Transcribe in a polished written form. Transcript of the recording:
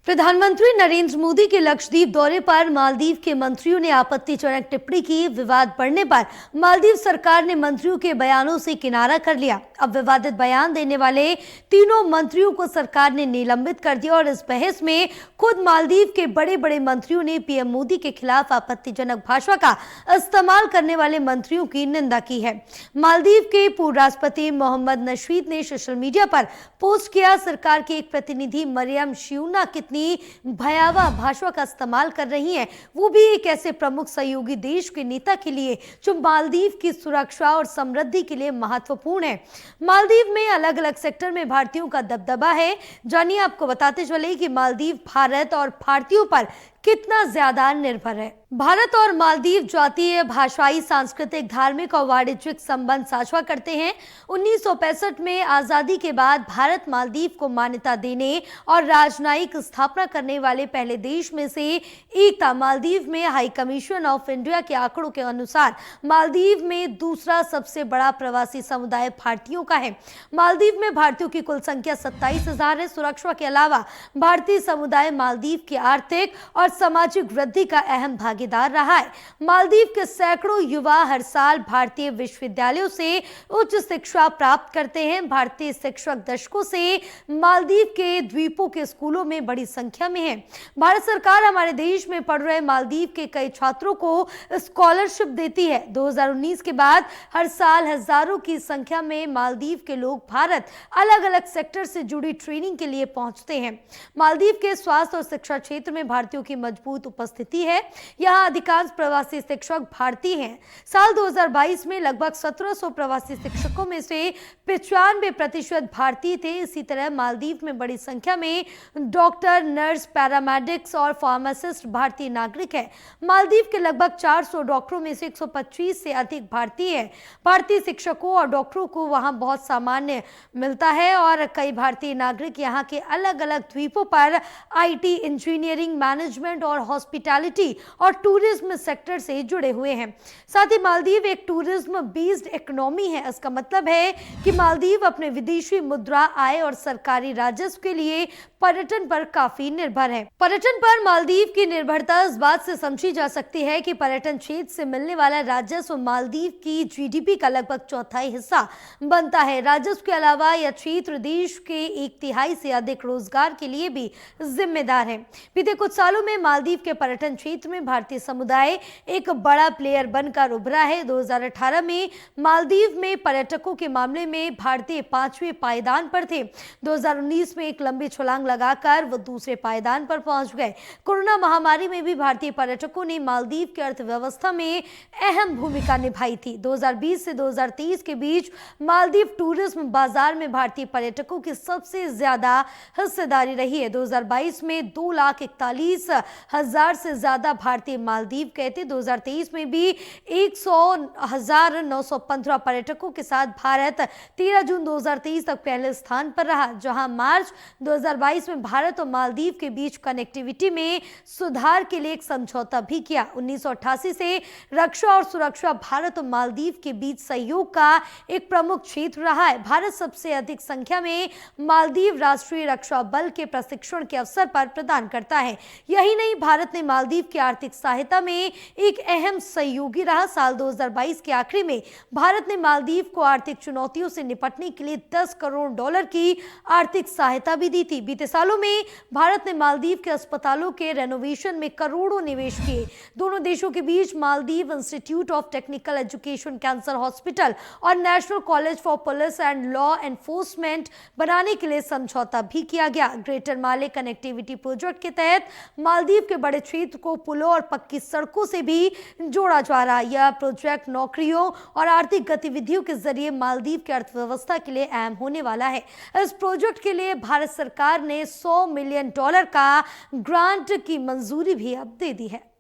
प्रधानमंत्री नरेंद्र मोदी के लक्षद्वीप दौरे पर मालदीव के मंत्रियों ने आपत्तिजनक टिप्पणी की। विवाद बढ़ने पर मालदीव सरकार ने मंत्रियों के बयानों से किनारा कर लिया। अब विवादित बयान देने वाले तीनों मंत्रियों को सरकार ने निलंबित कर दिया और इस बहस में खुद मालदीव के बड़े बड़े मंत्रियों ने पीएम मोदी के खिलाफ आपत्तिजनक भाषा का इस्तेमाल करने वाले मंत्रियों की निंदा की है। मालदीव के पूर्व राष्ट्रपति मोहम्मद नशीद ने सोशल मीडिया पर पोस्ट किया, सरकार के एक प्रतिनिधि मरियम शियूना कितनी भयावह भाषा का इस्तेमाल कर रही हैं, वो भी एक ऐसे प्रमुख सहयोगी देश के नेता के लिए जो मालदीव की सुरक्षा और समृद्धि के लिए महत्वपूर्ण है। मालदीव में अलग अलग सेक्टर में भारतीयों का दबदबा है। जानिए, आपको बताते चले कि मालदीव भारत और भारतीयों पर कितना ज्यादा निर्भर है। भारत और मालदीव जातीय, भाषाई, सांस्कृतिक, धार्मिक और वाणिज्यिक संबंध साझा करते हैं। 1965 में आजादी के बाद भारत मालदीव को मान्यता देने और राजनयिक स्थापना करने वाले पहले देश में से एक था। मालदीव में हाई कमीशन ऑफ इंडिया के आंकड़ों के अनुसार मालदीव में दूसरा सबसे बड़ा प्रवासी समुदाय भारतीयों का है। मालदीव में भारतीयों की कुल संख्या 27,000 है। सुरक्षा के अलावा भारतीय समुदाय मालदीव की आर्थिक और सामाजिक वृद्धि का अहम भागीदार रहा है। मालदीव के सैकड़ों युवा हर साल भारतीय विश्वविद्यालयों से उच्च शिक्षा प्राप्त करते हैं। भारतीय शिक्षक दशकों से मालदीव के द्वीपों के स्कूलों में बड़ी संख्या में हैं। भारत सरकार हमारे देश में पढ़ रहे मालदीव के कई छात्रों को स्कॉलरशिप देती है। 2019 के बाद हर साल हजारों की संख्या में मालदीव के लोग भारत अलग अलग सेक्टर से जुड़ी ट्रेनिंग के लिए पहुंचते हैं। मालदीव के स्वास्थ्य और शिक्षा क्षेत्र में भारतीयों की मजबूत उपस्थिति है। यहाँ अधिकांश प्रवासी शिक्षक भारतीय हैं। साल 2022 में लगभग 1700 प्रवासी शिक्षकों में से 95% भारतीय थे। इसी तरह मालदीव में बड़ी संख्या में डॉक्टर, नर्स, पैरामेडिक्स और फार्मासिस्ट भारतीय नागरिक हैं। मालदीव के लगभग 400 डॉक्टरों में से 125 से अधिक भारतीय हैं। भारतीय शिक्षकों और डॉक्टरों को वहां बहुत सामान्य मिलता है और कई भारतीय नागरिक यहाँ के अलग अलग द्वीपों पर आईटी, इंजीनियरिंग, मैनेजमेंट और हॉस्पिटैलिटी और टूरिज्म सेक्टर से जुड़े हुए हैं। साथ ही मालदीव एक टूरिज्म बेस्ड इकोनॉमी है। इसका मतलब है कि मालदीव अपने विदेशी मुद्रा, आय और सरकारी राजस्व के लिए पर्यटन पर काफी निर्भर है। पर्यटन पर मालदीव की निर्भरता इस बात से समझी जा सकती है कि पर्यटन क्षेत्र से मिलने वाला राजस्व मालदीव की जीडीपी का लगभग चौथाई हिस्सा बनता है। राजस्व के अलावा यह क्षेत्र देश के 1/3 से अधिक रोजगार के लिए भी जिम्मेदार है। बीते कुछ सालों में मालदीव के पर्यटन क्षेत्र में भारतीय समुदाय एक बड़ा प्लेयर बनकर उभरा है। 2018 में मालदीव में पर्यटकों के मामले में भारतीय 5वें पायदान पर थे। 2019 में एक लंबी छलांग लगाकर वो दूसरे पायदान पर पहुंच गए। कोरोना महामारी में भी भारतीय पर्यटकों ने मालदीव की अर्थव्यवस्था में अहम भूमिका निभाई थी। 2020 से 2023 के बीच मालदीव टूरिज्म बाजार में भारतीय पर्यटकों की सबसे ज्यादा हिस्सेदारी रही है। 2022 में 2,41,000 से ज्यादा भारतीय मालदीव गए थे। 2023 में भी 100,915 पर्यटकों के साथ भारत 13 जून 2023 तक पहले स्थान पर रहा, जहां मार्च 2022 में भारत और मालदीव के बीच कनेक्टिविटी में सुधार के लिए एक समझौता भी किया। 1988 से रक्षा और सुरक्षा भारत और मालदीव के बीच सहयोग का एक प्रमुख क्षेत्र रहा है। भारत सबसे अधिक संख्या में मालदीव राष्ट्रीय रक्षा बल के प्रशिक्षण के अवसर पर प्रदान करता है। यही नहीं, भारत ने मालदीव की आर्थिक सहायता में एक अहम सहयोगी रहा। साल 2022 के आखिरी में भारत ने मालदीव को आर्थिक चुनौतियों से निपटने के लिए $10 करोड़ की आर्थिक सहायता भी दी थी। बीते सालों में भारत ने मालदीव के अस्पतालों के रेनोवेशन में करोड़ों निवेश किए। दोनों देशों के बीच Maldives institute of technical education, cancer hospital और national college for police and law enforcement बनाने के लिए समझौता भी किया गया। ग्रेटर माले कनेक्टिविटी प्रोजेक्ट के तहत मालदीव के बड़े क्षेत्र को पुलों और पक्की सड़कों से भी जोड़ा जा रहा है। यह प्रोजेक्ट नौकरियों और आर्थिक गतिविधियों के जरिए मालदीव की अर्थव्यवस्था के लिए अहम होने वाला है। इस प्रोजेक्ट के लिए भारत सरकार ने $100 मिलियन का ग्रांट की मंजूरी भी अब दे दी है।